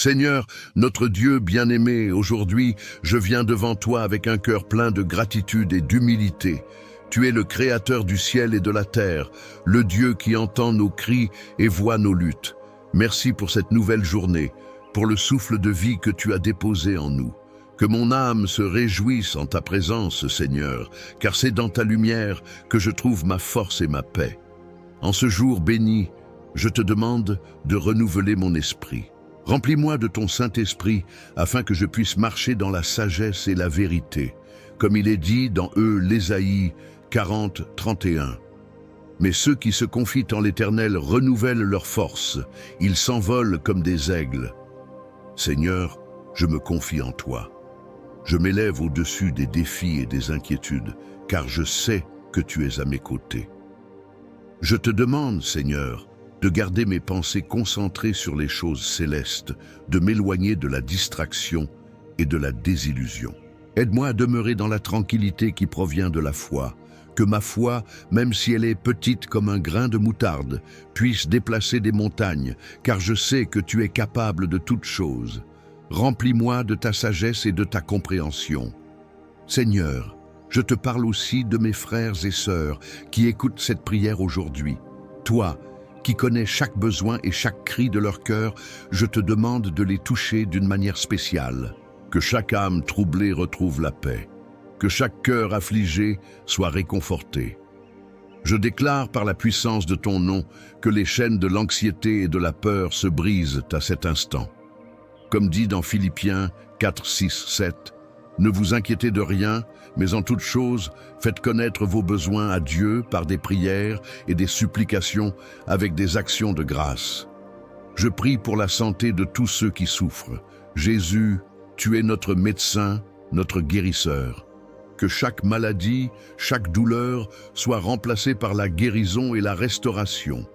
Seigneur, notre Dieu bien-aimé, aujourd'hui, je viens devant toi avec un cœur plein de gratitude et d'humilité. Tu es le Créateur du ciel et de la terre, le Dieu qui entend nos cris et voit nos luttes. Merci pour cette nouvelle journée, pour le souffle de vie que tu as déposé en nous. Que mon âme se réjouisse en ta présence, Seigneur, car c'est dans ta lumière que je trouve ma force et ma paix. En ce jour béni, je te demande de renouveler mon esprit. Remplis-moi de ton Saint-Esprit afin que je puisse marcher dans la sagesse et la vérité, comme il est dit dans Ésaïe 40, 31. Mais ceux qui se confient en l'Éternel renouvellent leur force, ils s'envolent comme des aigles. Seigneur, je me confie en toi. Je m'élève au-dessus des défis et des inquiétudes, car je sais que tu es à mes côtés. Je te demande, Seigneur, de garder mes pensées concentrées sur les choses célestes, de m'éloigner de la distraction et de la désillusion. Aide-moi à demeurer dans la tranquillité qui provient de la foi, que ma foi, même si elle est petite comme un grain de moutarde, puisse déplacer des montagnes, car je sais que tu es capable de toutes choses. Remplis-moi de ta sagesse et de ta compréhension. Seigneur, je te parle aussi de mes frères et sœurs qui écoutent cette prière aujourd'hui. Toi, qui connais chaque besoin et chaque cri de leur cœur, je te demande de les toucher d'une manière spéciale. Que chaque âme troublée retrouve la paix. Que chaque cœur affligé soit réconforté. Je déclare par la puissance de ton nom que les chaînes de l'anxiété et de la peur se brisent à cet instant. Comme dit dans Philippiens 4, 6, 7, « Ne vous inquiétez de rien, mais en toute chose, faites connaître vos besoins à Dieu par des prières et des supplications avec des actions de grâce. » Je prie pour la santé de tous ceux qui souffrent. Jésus, tu es notre médecin, notre guérisseur. Que chaque maladie, chaque douleur soit remplacée par la guérison et la restauration.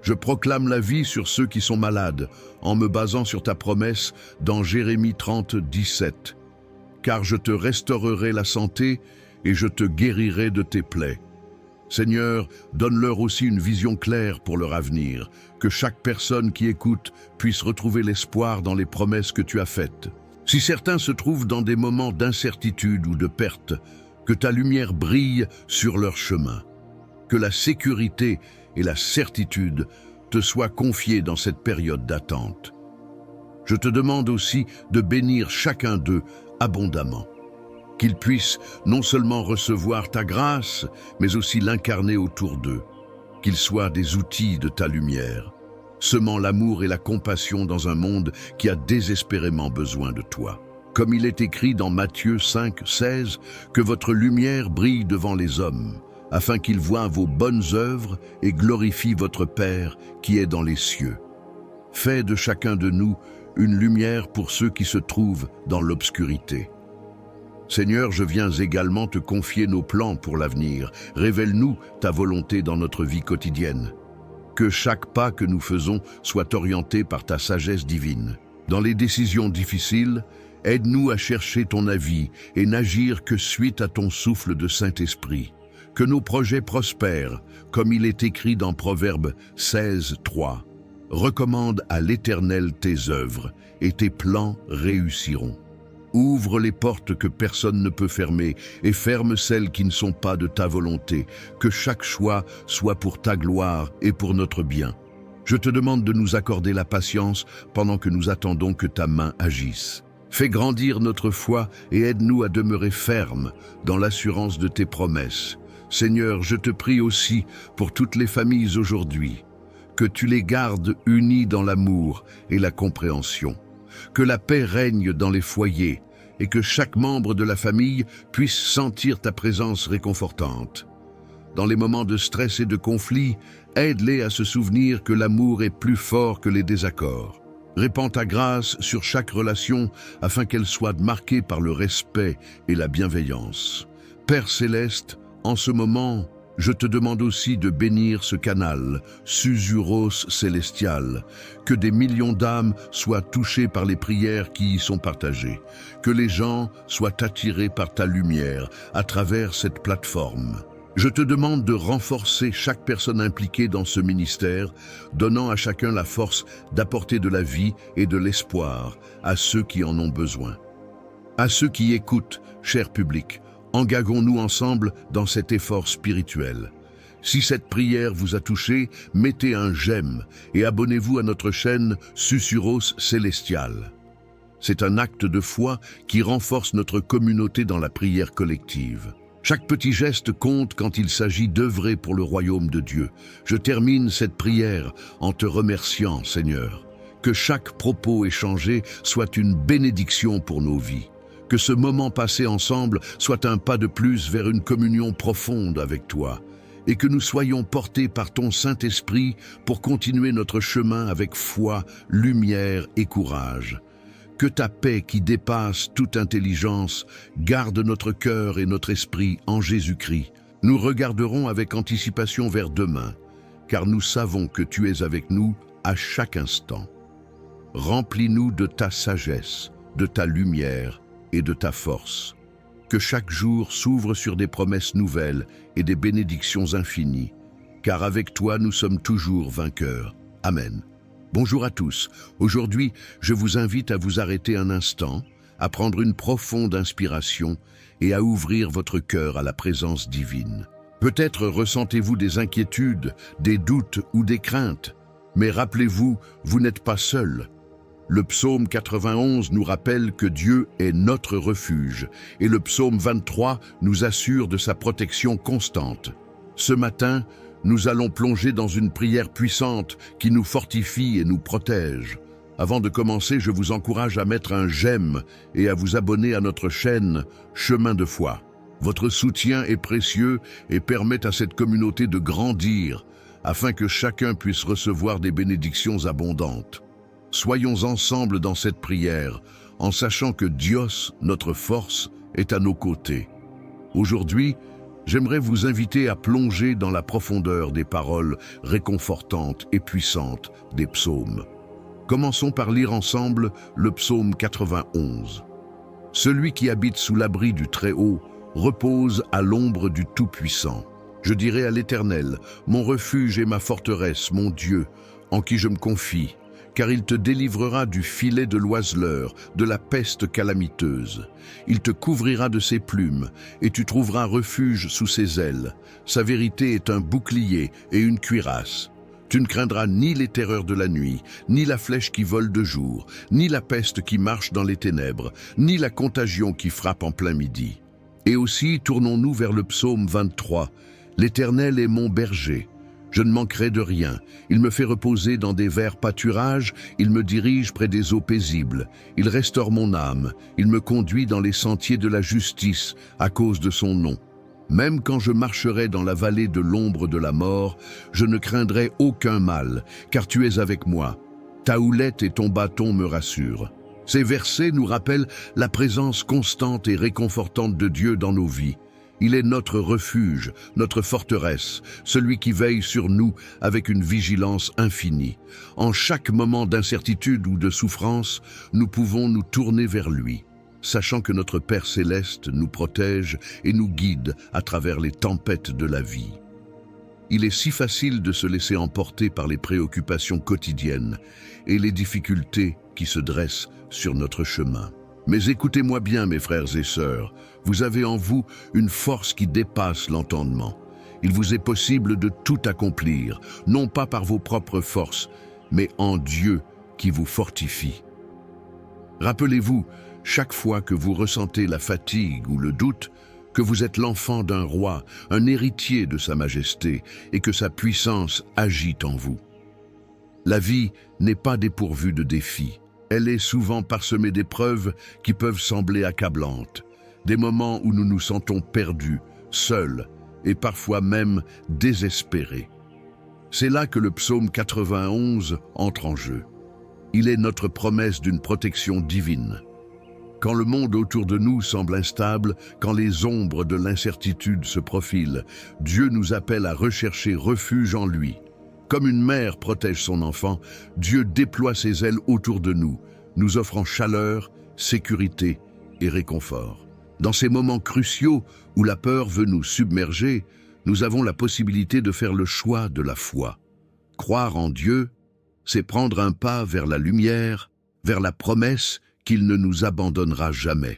Je proclame la vie sur ceux qui sont malades, en me basant sur ta promesse dans Jérémie 30, 17. Car je te restaurerai la santé et je te guérirai de tes plaies. Seigneur, donne-leur aussi une vision claire pour leur avenir, que chaque personne qui écoute puisse retrouver l'espoir dans les promesses que tu as faites. Si certains se trouvent dans des moments d'incertitude ou de perte, que ta lumière brille sur leur chemin. Que la sécurité et la certitude te soient confiées dans cette période d'attente. Je te demande aussi de bénir chacun d'eux abondamment, qu'ils puissent non seulement recevoir ta grâce, mais aussi l'incarner autour d'eux, qu'ils soient des outils de ta lumière, semant l'amour et la compassion dans un monde qui a désespérément besoin de toi. Comme il est écrit dans Matthieu 5, 16, que votre lumière brille devant les hommes, afin qu'ils voient vos bonnes œuvres et glorifient votre Père qui est dans les cieux. Fais de chacun de nous une lumière pour ceux qui se trouvent dans l'obscurité. Seigneur, je viens également te confier nos plans pour l'avenir. Révèle-nous ta volonté dans notre vie quotidienne. Que chaque pas que nous faisons soit orienté par ta sagesse divine. Dans les décisions difficiles, aide-nous à chercher ton avis et n'agir que suite à ton souffle de Saint-Esprit. Que nos projets prospèrent, comme il est écrit dans Proverbe 16, 3. Recommande à l'Éternel tes œuvres, et tes plans réussiront. Ouvre les portes que personne ne peut fermer, et ferme celles qui ne sont pas de ta volonté. Que chaque choix soit pour ta gloire et pour notre bien. Je te demande de nous accorder la patience pendant que nous attendons que ta main agisse. Fais grandir notre foi et aide-nous à demeurer fermes dans l'assurance de tes promesses. Seigneur, je te prie aussi pour toutes les familles aujourd'hui, que tu les gardes unis dans l'amour et la compréhension, que la paix règne dans les foyers et que chaque membre de la famille puisse sentir ta présence réconfortante. Dans les moments de stress et de conflit, aide-les à se souvenir que l'amour est plus fort que les désaccords. Répands ta grâce sur chaque relation afin qu'elle soit marquée par le respect et la bienveillance. Père céleste, en ce moment, je te demande aussi de bénir ce canal, Susurros célestial, que des millions d'âmes soient touchées par les prières qui y sont partagées, que les gens soient attirés par ta lumière à travers cette plateforme. Je te demande de renforcer chaque personne impliquée dans ce ministère, donnant à chacun la force d'apporter de la vie et de l'espoir à ceux qui en ont besoin. À ceux qui écoutent, cher public, engageons-nous ensemble dans cet effort spirituel. Si cette prière vous a touché, mettez un j'aime et abonnez-vous à notre chaîne Susurros Célestial. C'est un acte de foi qui renforce notre communauté dans la prière collective. Chaque petit geste compte quand il s'agit d'œuvrer pour le royaume de Dieu. Je termine cette prière en te remerciant, Seigneur. Que chaque propos échangé soit une bénédiction pour nos vies. Que ce moment passé ensemble soit un pas de plus vers une communion profonde avec toi. Et que nous soyons portés par ton Saint-Esprit pour continuer notre chemin avec foi, lumière et courage. Que ta paix qui dépasse toute intelligence garde notre cœur et notre esprit en Jésus-Christ. Nous regarderons avec anticipation vers demain, car nous savons que tu es avec nous à chaque instant. Remplis-nous de ta sagesse, de ta lumière et de ta force. Que chaque jour s'ouvre sur des promesses nouvelles et des bénédictions infinies, car avec toi nous sommes toujours vainqueurs. Amen. Bonjour à tous. Aujourd'hui, je vous invite à vous arrêter un instant, à prendre une profonde inspiration et à ouvrir votre cœur à la présence divine. Peut-être ressentez-vous des inquiétudes, des doutes ou des craintes, mais rappelez-vous, vous n'êtes pas seul. Le psaume 91 nous rappelle que Dieu est notre refuge et le psaume 23 nous assure de sa protection constante. Ce matin, nous allons plonger dans une prière puissante qui nous fortifie et nous protège. Avant de commencer, je vous encourage à mettre un j'aime et à vous abonner à notre chaîne Chemin de foi. Votre soutien est précieux et permet à cette communauté de grandir afin que chacun puisse recevoir des bénédictions abondantes. Soyons ensemble dans cette prière en sachant que Dios, notre force, est à nos côtés. Aujourd'hui, j'aimerais vous inviter à plonger dans la profondeur des paroles réconfortantes et puissantes des psaumes. Commençons par lire ensemble le psaume 91. Celui qui habite sous l'abri du Très-Haut repose à l'ombre du Tout-Puissant. Je dirai à l'Éternel, mon refuge et ma forteresse, mon Dieu, en qui je me confie, car il te délivrera du filet de l'oiseleur, de la peste calamiteuse. Il te couvrira de ses plumes, et tu trouveras refuge sous ses ailes. Sa vérité est un bouclier et une cuirasse. Tu ne craindras ni les terreurs de la nuit, ni la flèche qui vole de jour, ni la peste qui marche dans les ténèbres, ni la contagion qui frappe en plein midi. Et aussi, tournons-nous vers le psaume 23. L'Éternel est mon berger. Je ne manquerai de rien. Il me fait reposer dans des verts pâturages, il me dirige près des eaux paisibles. Il restaure mon âme, il me conduit dans les sentiers de la justice à cause de son nom. Même quand je marcherai dans la vallée de l'ombre de la mort, je ne craindrai aucun mal, car tu es avec moi. Ta houlette et ton bâton me rassurent. Ces versets nous rappellent la présence constante et réconfortante de Dieu dans nos vies. Il est notre refuge, notre forteresse, celui qui veille sur nous avec une vigilance infinie. En chaque moment d'incertitude ou de souffrance, nous pouvons nous tourner vers lui, sachant que notre Père céleste nous protège et nous guide à travers les tempêtes de la vie. Il est si facile de se laisser emporter par les préoccupations quotidiennes et les difficultés qui se dressent sur notre chemin. Mais écoutez-moi bien, mes frères et sœurs, vous avez en vous une force qui dépasse l'entendement. Il vous est possible de tout accomplir, non pas par vos propres forces, mais en Dieu qui vous fortifie. Rappelez-vous, chaque fois que vous ressentez la fatigue ou le doute, que vous êtes l'enfant d'un roi, un héritier de sa majesté, et que sa puissance agit en vous. La vie n'est pas dépourvue de défis. Elle est souvent parsemée d'épreuves qui peuvent sembler accablantes, des moments où nous nous sentons perdus, seuls et parfois même désespérés. C'est là que le psaume 91 entre en jeu. Il est notre promesse d'une protection divine. Quand le monde autour de nous semble instable, quand les ombres de l'incertitude se profilent, Dieu nous appelle à rechercher refuge en lui. Comme une mère protège son enfant, Dieu déploie ses ailes autour de nous, nous offrant chaleur, sécurité et réconfort. Dans ces moments cruciaux où la peur veut nous submerger, nous avons la possibilité de faire le choix de la foi. Croire en Dieu, c'est prendre un pas vers la lumière, vers la promesse qu'il ne nous abandonnera jamais.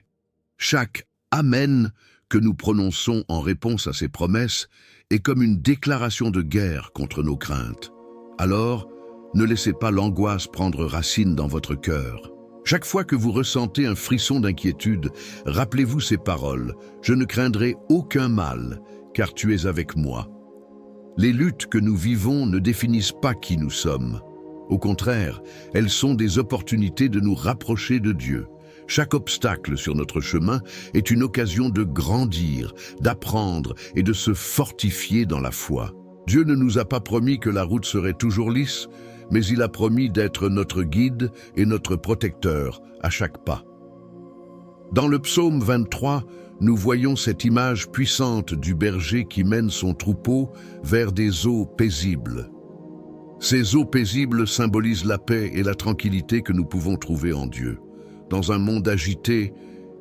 Chaque « Amen » que nous prononçons en réponse à ces promesses est comme une déclaration de guerre contre nos craintes. Alors, ne laissez pas l'angoisse prendre racine dans votre cœur. Chaque fois que vous ressentez un frisson d'inquiétude, rappelez-vous ces paroles « Je ne craindrai aucun mal, car tu es avec moi ». Les luttes que nous vivons ne définissent pas qui nous sommes. Au contraire, elles sont des opportunités de nous rapprocher de Dieu. Chaque obstacle sur notre chemin est une occasion de grandir, d'apprendre et de se fortifier dans la foi. Dieu ne nous a pas promis que la route serait toujours lisse, mais il a promis d'être notre guide et notre protecteur à chaque pas. Dans le psaume 23, nous voyons cette image puissante du berger qui mène son troupeau vers des eaux paisibles. Ces eaux paisibles symbolisent la paix et la tranquillité que nous pouvons trouver en Dieu. Dans un monde agité,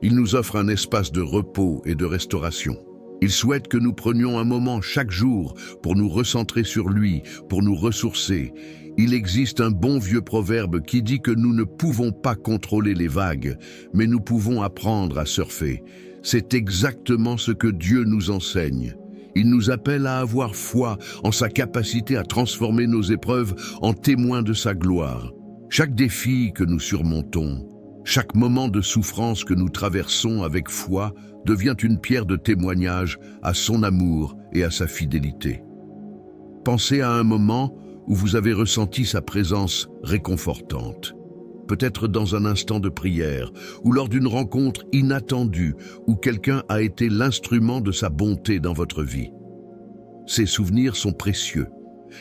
il nous offre un espace de repos et de restauration. Il souhaite que nous prenions un moment chaque jour pour nous recentrer sur lui, pour nous ressourcer. Il existe un bon vieux proverbe qui dit que nous ne pouvons pas contrôler les vagues, mais nous pouvons apprendre à surfer. C'est exactement ce que Dieu nous enseigne. Il nous appelle à avoir foi en sa capacité à transformer nos épreuves en témoins de sa gloire. Chaque défi que nous surmontons, chaque moment de souffrance que nous traversons avec foi devient une pierre de témoignage à son amour et à sa fidélité. Pensez à un moment où vous avez ressenti sa présence réconfortante. Peut-être dans un instant de prière, ou lors d'une rencontre inattendue, où quelqu'un a été l'instrument de sa bonté dans votre vie. Ces souvenirs sont précieux.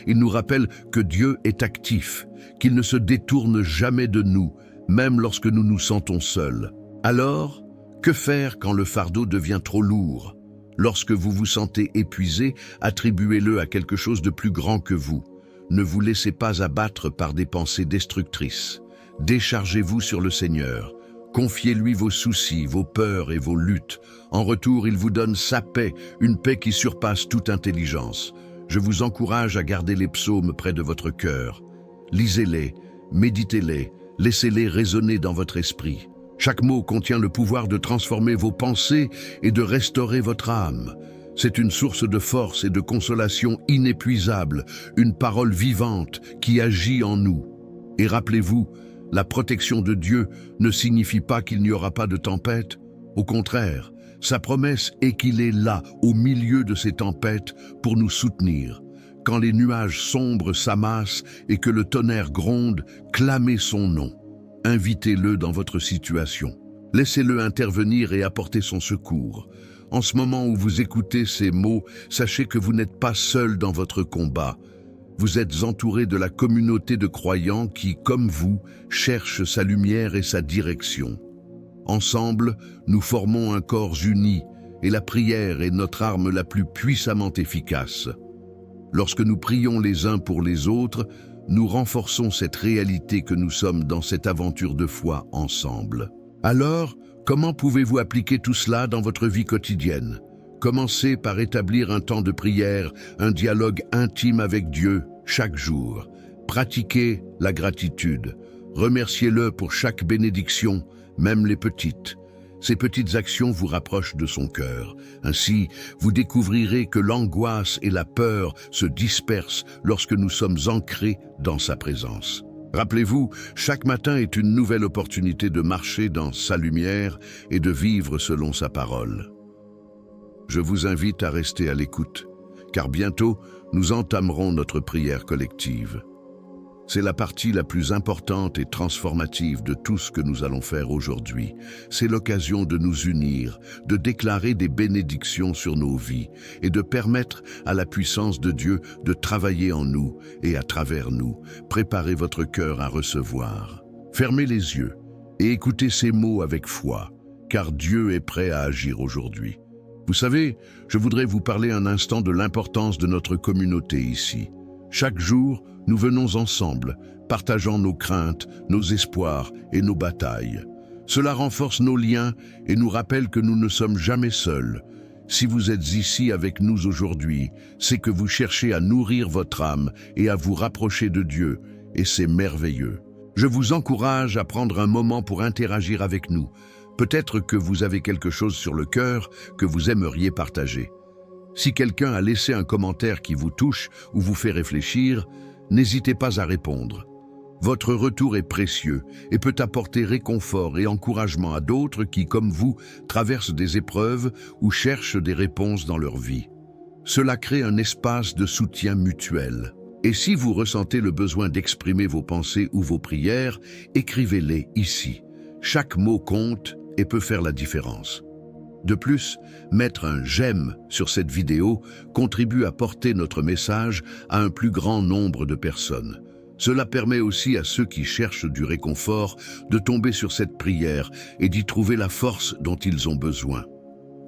Ils nous rappellent que Dieu est actif, qu'il ne se détourne jamais de nous, même lorsque nous nous sentons seuls. Alors, que faire quand le fardeau devient trop lourd? Lorsque vous vous sentez épuisé, attribuez-le à quelque chose de plus grand que vous. Ne vous laissez pas abattre par des pensées destructrices. Déchargez-vous sur le Seigneur. Confiez-lui vos soucis, vos peurs et vos luttes. En retour, il vous donne sa paix, une paix qui surpasse toute intelligence. Je vous encourage à garder les psaumes près de votre cœur. Lisez-les, méditez-les, laissez-les résonner dans votre esprit. Chaque mot contient le pouvoir de transformer vos pensées et de restaurer votre âme. C'est une source de force et de consolation inépuisable, une parole vivante qui agit en nous. Et rappelez-vous, la protection de Dieu ne signifie pas qu'il n'y aura pas de tempête. Au contraire, sa promesse est qu'il est là, au milieu de ces tempêtes, pour nous soutenir. Quand les nuages sombres s'amassent et que le tonnerre gronde, clamez son nom. Invitez-le dans votre situation. Laissez-le intervenir et apporter son secours. En ce moment où vous écoutez ces mots, sachez que vous n'êtes pas seul dans votre combat. Vous êtes entouré de la communauté de croyants qui, comme vous, cherchent sa lumière et sa direction. Ensemble, nous formons un corps uni et la prière est notre arme la plus puissamment efficace. Lorsque nous prions les uns pour les autres, nous renforçons cette réalité que nous sommes dans cette aventure de foi ensemble. Alors, comment pouvez-vous appliquer tout cela dans votre vie quotidienne? Commencez par établir un temps de prière, un dialogue intime avec Dieu chaque jour. Pratiquez la gratitude. Remerciez-le pour chaque bénédiction, même les petites. Ces petites actions vous rapprochent de son cœur. Ainsi, vous découvrirez que l'angoisse et la peur se dispersent lorsque nous sommes ancrés dans sa présence. Rappelez-vous, chaque matin est une nouvelle opportunité de marcher dans sa lumière et de vivre selon sa parole. Je vous invite à rester à l'écoute, car bientôt, nous entamerons notre prière collective. C'est la partie la plus importante et transformative de tout ce que nous allons faire aujourd'hui. C'est l'occasion de nous unir, de déclarer des bénédictions sur nos vies et de permettre à la puissance de Dieu de travailler en nous et à travers nous. Préparez votre cœur à recevoir. Fermez les yeux et écoutez ces mots avec foi, car Dieu est prêt à agir aujourd'hui. Vous savez, je voudrais vous parler un instant de l'importance de notre communauté ici. Chaque jour, nous venons ensemble, partageant nos craintes, nos espoirs et nos batailles. Cela renforce nos liens et nous rappelle que nous ne sommes jamais seuls. Si vous êtes ici avec nous aujourd'hui, c'est que vous cherchez à nourrir votre âme et à vous rapprocher de Dieu, et c'est merveilleux. Je vous encourage à prendre un moment pour interagir avec nous. Peut-être que vous avez quelque chose sur le cœur que vous aimeriez partager. Si quelqu'un a laissé un commentaire qui vous touche ou vous fait réfléchir, n'hésitez pas à répondre. Votre retour est précieux et peut apporter réconfort et encouragement à d'autres qui, comme vous, traversent des épreuves ou cherchent des réponses dans leur vie. Cela crée un espace de soutien mutuel. Et si vous ressentez le besoin d'exprimer vos pensées ou vos prières, écrivez-les ici. Chaque mot compte et peut faire la différence. De plus, mettre un « j'aime » sur cette vidéo contribue à porter notre message à un plus grand nombre de personnes. Cela permet aussi à ceux qui cherchent du réconfort de tomber sur cette prière et d'y trouver la force dont ils ont besoin.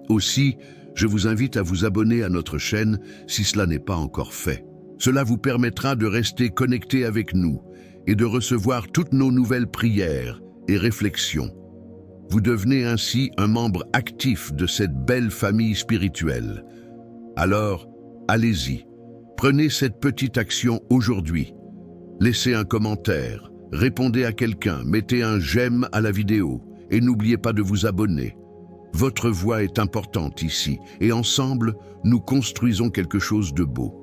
Aussi, je vous invite à vous abonner à notre chaîne si cela n'est pas encore fait. Cela vous permettra de rester connecté avec nous et de recevoir toutes nos nouvelles prières et réflexions. Vous devenez ainsi un membre actif de cette belle famille spirituelle. Alors, allez-y, prenez cette petite action aujourd'hui. Laissez un commentaire, répondez à quelqu'un, mettez un « j'aime » à la vidéo et n'oubliez pas de vous abonner. Votre voix est importante ici et ensemble, nous construisons quelque chose de beau.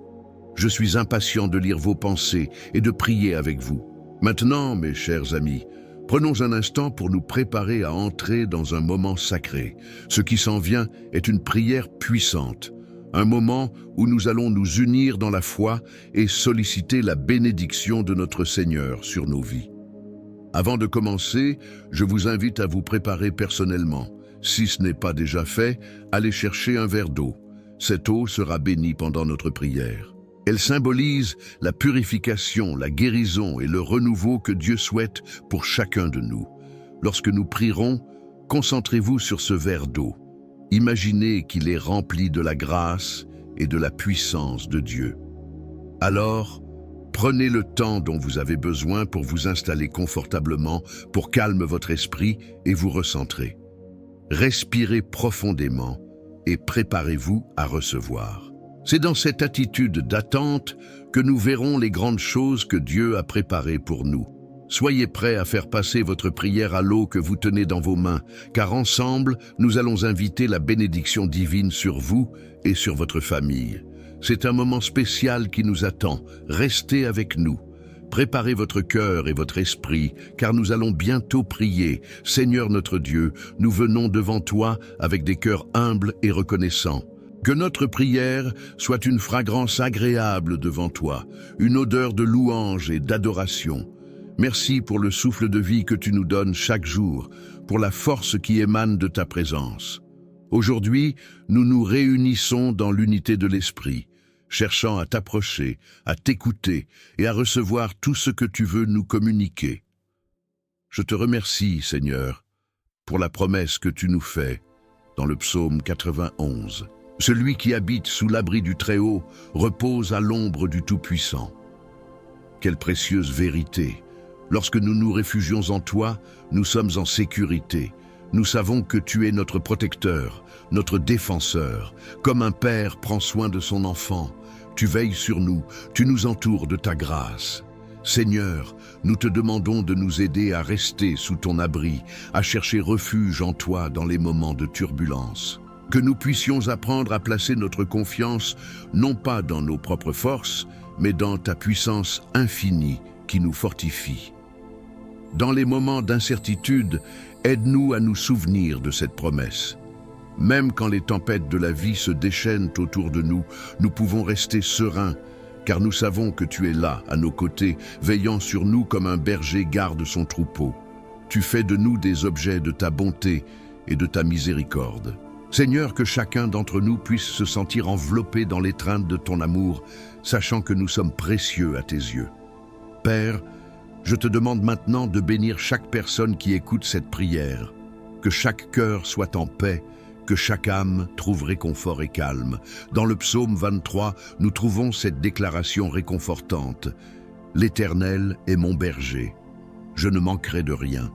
Je suis impatient de lire vos pensées et de prier avec vous. Maintenant, mes chers amis, prenons un instant pour nous préparer à entrer dans un moment sacré. Ce qui s'en vient est une prière puissante. Un moment où nous allons nous unir dans la foi et solliciter la bénédiction de notre Seigneur sur nos vies. Avant de commencer, je vous invite à vous préparer personnellement. Si ce n'est pas déjà fait, allez chercher un verre d'eau. Cette eau sera bénie pendant notre prière. Elle symbolise la purification, la guérison et le renouveau que Dieu souhaite pour chacun de nous. Lorsque nous prierons, concentrez-vous sur ce verre d'eau. Imaginez qu'il est rempli de la grâce et de la puissance de Dieu. Alors, prenez le temps dont vous avez besoin pour vous installer confortablement, pour calmer votre esprit et vous recentrer. Respirez profondément et préparez-vous à recevoir. C'est dans cette attitude d'attente que nous verrons les grandes choses que Dieu a préparées pour nous. Soyez prêts à faire passer votre prière à l'eau que vous tenez dans vos mains, car ensemble, nous allons inviter la bénédiction divine sur vous et sur votre famille. C'est un moment spécial qui nous attend. Restez avec nous. Préparez votre cœur et votre esprit, car nous allons bientôt prier. Seigneur notre Dieu, nous venons devant toi avec des cœurs humbles et reconnaissants. Que notre prière soit une fragrance agréable devant toi, une odeur de louange et d'adoration. Merci pour le souffle de vie que tu nous donnes chaque jour, pour la force qui émane de ta présence. Aujourd'hui, nous nous réunissons dans l'unité de l'Esprit, cherchant à t'approcher, à t'écouter et à recevoir tout ce que tu veux nous communiquer. Je te remercie, Seigneur, pour la promesse que tu nous fais dans le psaume 91. Celui qui habite sous l'abri du Très-Haut repose à l'ombre du Tout-Puissant. Quelle précieuse vérité! Lorsque nous nous réfugions en toi, nous sommes en sécurité. Nous savons que tu es notre protecteur, notre défenseur. Comme un père prend soin de son enfant, tu veilles sur nous, tu nous entoures de ta grâce. Seigneur, nous te demandons de nous aider à rester sous ton abri, à chercher refuge en toi dans les moments de turbulence. Que nous puissions apprendre à placer notre confiance non pas dans nos propres forces, mais dans ta puissance infinie qui nous fortifie. Dans les moments d'incertitude, aide-nous à nous souvenir de cette promesse. Même quand les tempêtes de la vie se déchaînent autour de nous, nous pouvons rester sereins, car nous savons que tu es là, à nos côtés, veillant sur nous comme un berger garde son troupeau. Tu fais de nous des objets de ta bonté et de ta miséricorde. Seigneur, que chacun d'entre nous puisse se sentir enveloppé dans l'étreinte de ton amour, sachant que nous sommes précieux à tes yeux. Père, je te demande maintenant de bénir chaque personne qui écoute cette prière, que chaque cœur soit en paix, que chaque âme trouve réconfort et calme. Dans le psaume 23, nous trouvons cette déclaration réconfortante. « L'Éternel est mon berger, je ne manquerai de rien. »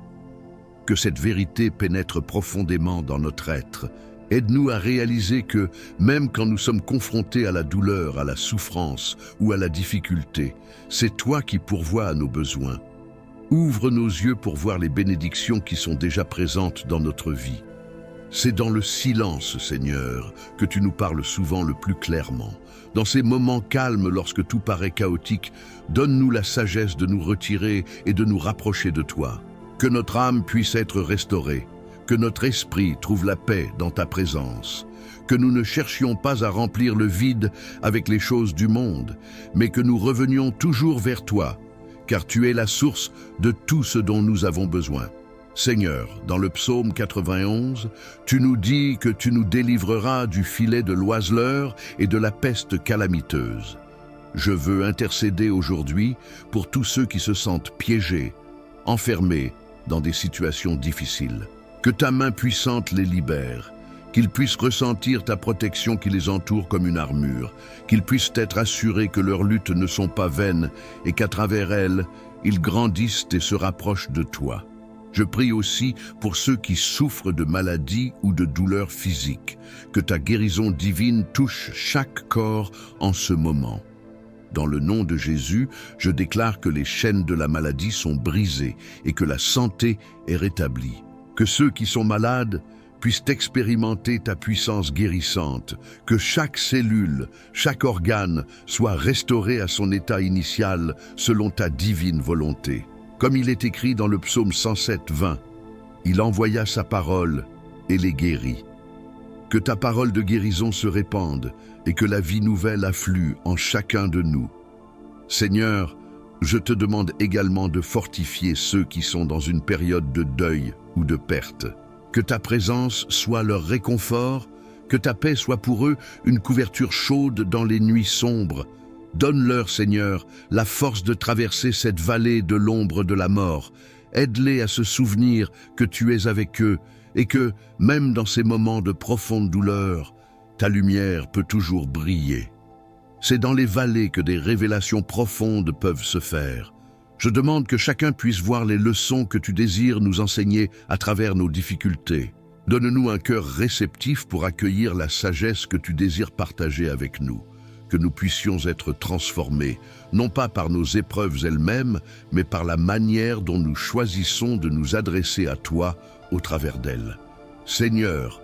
Que cette vérité pénètre profondément dans notre être Aide-nous à réaliser que, même quand nous sommes confrontés à la douleur, à la souffrance ou à la difficulté, c'est toi qui pourvois à nos besoins. Ouvre nos yeux pour voir les bénédictions qui sont déjà présentes dans notre vie. C'est dans le silence, Seigneur, que tu nous parles souvent le plus clairement. Dans ces moments calmes, lorsque tout paraît chaotique, donne-nous la sagesse de nous retirer et de nous rapprocher de toi. Que notre âme puisse être restaurée, que notre esprit trouve la paix dans ta présence, que nous ne cherchions pas à remplir le vide avec les choses du monde, mais que nous revenions toujours vers toi, car tu es la source de tout ce dont nous avons besoin. Seigneur, dans le psaume 91, tu nous dis que tu nous délivreras du filet de l'oiseleur et de la peste calamiteuse. Je veux intercéder aujourd'hui pour tous ceux qui se sentent piégés, enfermés dans des situations difficiles. Que ta main puissante les libère, qu'ils puissent ressentir ta protection qui les entoure comme une armure, qu'ils puissent être assurés que leurs luttes ne sont pas vaines et qu'à travers elles, ils grandissent et se rapprochent de toi. Je prie aussi pour ceux qui souffrent de maladies ou de douleurs physiques, que ta guérison divine touche chaque corps en ce moment. Dans le nom de Jésus, je déclare que les chaînes de la maladie sont brisées et que la santé est rétablie. Que ceux qui sont malades puissent expérimenter ta puissance guérissante, que chaque cellule, chaque organe soit restauré à son état initial selon ta divine volonté. Comme il est écrit dans le psaume 107, 20, il envoya sa parole et les guérit. Que ta parole de guérison se répande et que la vie nouvelle afflue en chacun de nous. Seigneur, je te demande également de fortifier ceux qui sont dans une période de deuil ou de perte. Que ta présence soit leur réconfort, que ta paix soit pour eux une couverture chaude dans les nuits sombres. Donne-leur, Seigneur, la force de traverser cette vallée de l'ombre de la mort. Aide-les à se souvenir que tu es avec eux et que, même dans ces moments de profonde douleur, ta lumière peut toujours briller. C'est dans les vallées que des révélations profondes peuvent se faire. Je demande que chacun puisse voir les leçons que tu désires nous enseigner à travers nos difficultés. Donne-nous un cœur réceptif pour accueillir la sagesse que tu désires partager avec nous. Que nous puissions être transformés, non pas par nos épreuves elles-mêmes, mais par la manière dont nous choisissons de nous adresser à toi au travers d'elles. Seigneur,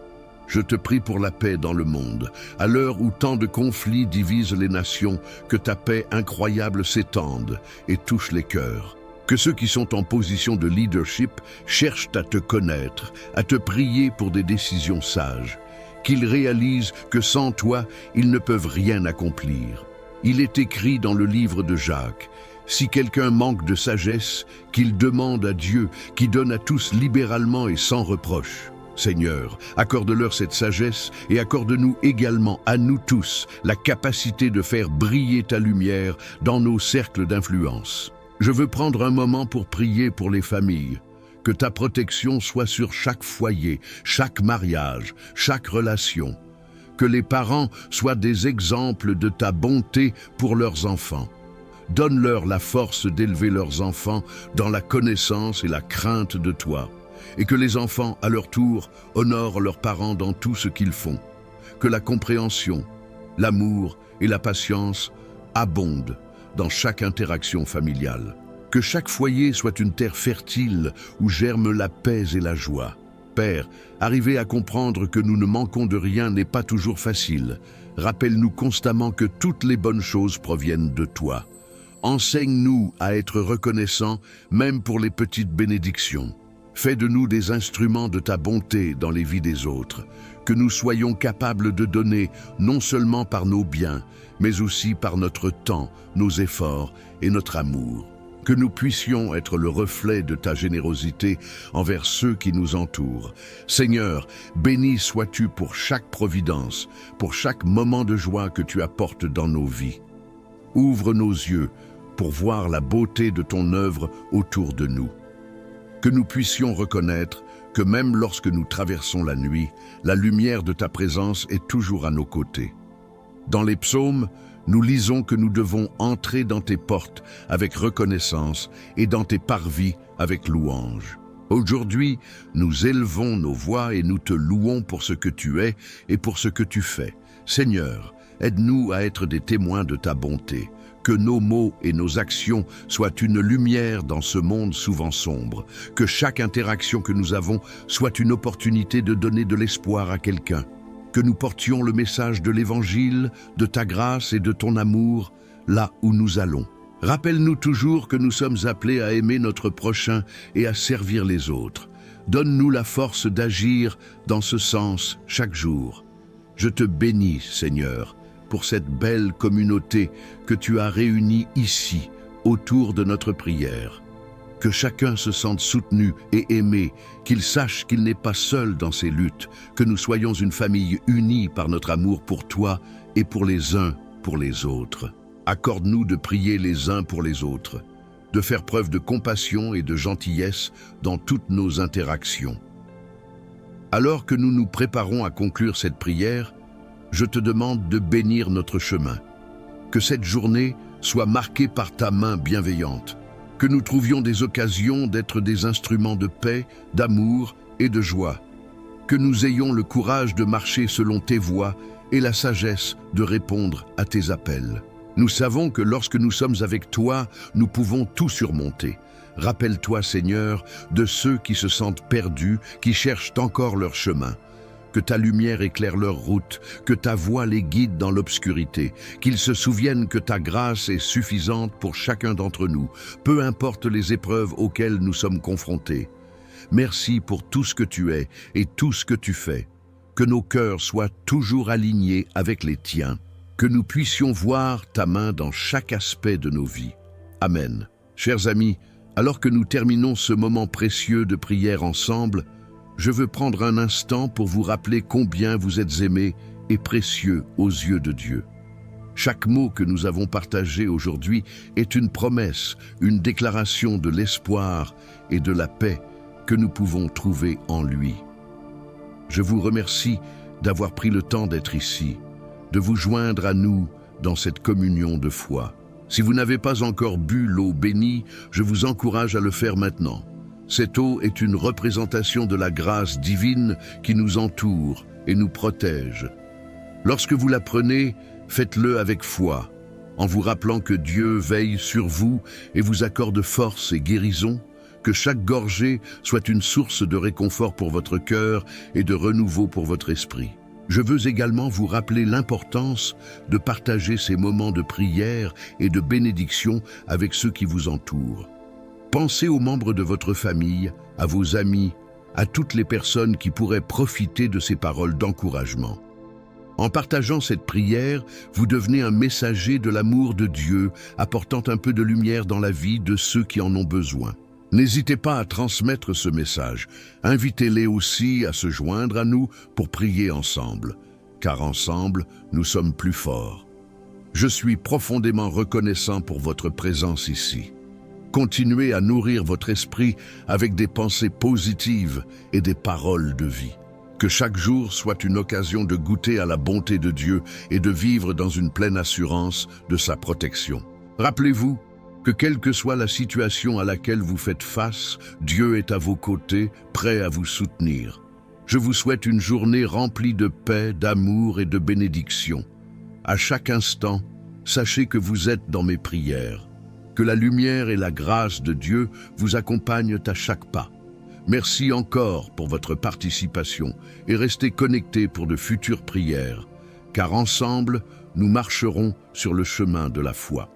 je te prie pour la paix dans le monde. À l'heure où tant de conflits divisent les nations, que ta paix incroyable s'étende et touche les cœurs. Que ceux qui sont en position de leadership cherchent à te connaître, à te prier pour des décisions sages. Qu'ils réalisent que sans toi, ils ne peuvent rien accomplir. Il est écrit dans le livre de Jacques, « Si quelqu'un manque de sagesse, qu'il demande à Dieu, qui donne à tous libéralement et sans reproche. » Seigneur, accorde-leur cette sagesse et accorde-nous également, à nous tous, la capacité de faire briller ta lumière dans nos cercles d'influence. Je veux prendre un moment pour prier pour les familles. Que ta protection soit sur chaque foyer, chaque mariage, chaque relation. Que les parents soient des exemples de ta bonté pour leurs enfants. Donne-leur la force d'élever leurs enfants dans la connaissance et la crainte de toi. Et que les enfants, à leur tour, honorent leurs parents dans tout ce qu'ils font. Que la compréhension, l'amour et la patience abondent dans chaque interaction familiale. Que chaque foyer soit une terre fertile où germent la paix et la joie. Père, arriver à comprendre que nous ne manquons de rien n'est pas toujours facile. Rappelle-nous constamment que toutes les bonnes choses proviennent de toi. Enseigne-nous à être reconnaissants, même pour les petites bénédictions. Fais de nous des instruments de ta bonté dans les vies des autres. Que nous soyons capables de donner, non seulement par nos biens, mais aussi par notre temps, nos efforts et notre amour. Que nous puissions être le reflet de ta générosité envers ceux qui nous entourent. Seigneur, béni sois-tu pour chaque providence, pour chaque moment de joie que tu apportes dans nos vies. Ouvre nos yeux pour voir la beauté de ton œuvre autour de nous. Que nous puissions reconnaître que même lorsque nous traversons la nuit, la lumière de ta présence est toujours à nos côtés. Dans les psaumes, nous lisons que nous devons entrer dans tes portes avec reconnaissance et dans tes parvis avec louange. Aujourd'hui, nous élevons nos voix et nous te louons pour ce que tu es et pour ce que tu fais. Seigneur, aide-nous à être des témoins de ta bonté. Que nos mots et nos actions soient une lumière dans ce monde souvent sombre. Que chaque interaction que nous avons soit une opportunité de donner de l'espoir à quelqu'un. Que nous portions le message de l'Évangile, de ta grâce et de ton amour là où nous allons. Rappelle-nous toujours que nous sommes appelés à aimer notre prochain et à servir les autres. Donne-nous la force d'agir dans ce sens chaque jour. Je te bénis, Seigneur, pour cette belle communauté que tu as réunie ici, autour de notre prière. Que chacun se sente soutenu et aimé, qu'il sache qu'il n'est pas seul dans ses luttes, que nous soyons une famille unie par notre amour pour toi et pour les uns pour les autres. Accorde-nous de prier les uns pour les autres, de faire preuve de compassion et de gentillesse dans toutes nos interactions. Alors que nous nous préparons à conclure cette prière, je te demande de bénir notre chemin. Que cette journée soit marquée par ta main bienveillante, que nous trouvions des occasions d'être des instruments de paix, d'amour et de joie, que nous ayons le courage de marcher selon tes voies et la sagesse de répondre à tes appels. Nous savons que lorsque nous sommes avec toi, nous pouvons tout surmonter. Rappelle-toi, Seigneur, de ceux qui se sentent perdus, qui cherchent encore leur chemin. Que ta lumière éclaire leur route, que ta voix les guide dans l'obscurité, qu'ils se souviennent que ta grâce est suffisante pour chacun d'entre nous, peu importe les épreuves auxquelles nous sommes confrontés. Merci pour tout ce que tu es et tout ce que tu fais. Que nos cœurs soient toujours alignés avec les tiens. Que nous puissions voir ta main dans chaque aspect de nos vies. Amen. Chers amis, alors que nous terminons ce moment précieux de prière ensemble, je veux prendre un instant pour vous rappeler combien vous êtes aimés et précieux aux yeux de Dieu. Chaque mot que nous avons partagé aujourd'hui est une promesse, une déclaration de l'espoir et de la paix que nous pouvons trouver en lui. Je vous remercie d'avoir pris le temps d'être ici, de vous joindre à nous dans cette communion de foi. Si vous n'avez pas encore bu l'eau bénie, je vous encourage à le faire maintenant. Cette eau est une représentation de la grâce divine qui nous entoure et nous protège. Lorsque vous la prenez, faites-le avec foi, en vous rappelant que Dieu veille sur vous et vous accorde force et guérison, que chaque gorgée soit une source de réconfort pour votre cœur et de renouveau pour votre esprit. Je veux également vous rappeler l'importance de partager ces moments de prière et de bénédiction avec ceux qui vous entourent. Pensez aux membres de votre famille, à vos amis, à toutes les personnes qui pourraient profiter de ces paroles d'encouragement. En partageant cette prière, vous devenez un messager de l'amour de Dieu, apportant un peu de lumière dans la vie de ceux qui en ont besoin. N'hésitez pas à transmettre ce message. Invitez-les aussi à se joindre à nous pour prier ensemble, car ensemble, nous sommes plus forts. Je suis profondément reconnaissant pour votre présence ici. Continuez à nourrir votre esprit avec des pensées positives et des paroles de vie. Que chaque jour soit une occasion de goûter à la bonté de Dieu et de vivre dans une pleine assurance de sa protection. Rappelez-vous que quelle que soit la situation à laquelle vous faites face, Dieu est à vos côtés, prêt à vous soutenir. Je vous souhaite une journée remplie de paix, d'amour et de bénédiction. À chaque instant, sachez que vous êtes dans mes prières. Que la lumière et la grâce de Dieu vous accompagnent à chaque pas. Merci encore pour votre participation et restez connectés pour de futures prières, car ensemble, nous marcherons sur le chemin de la foi.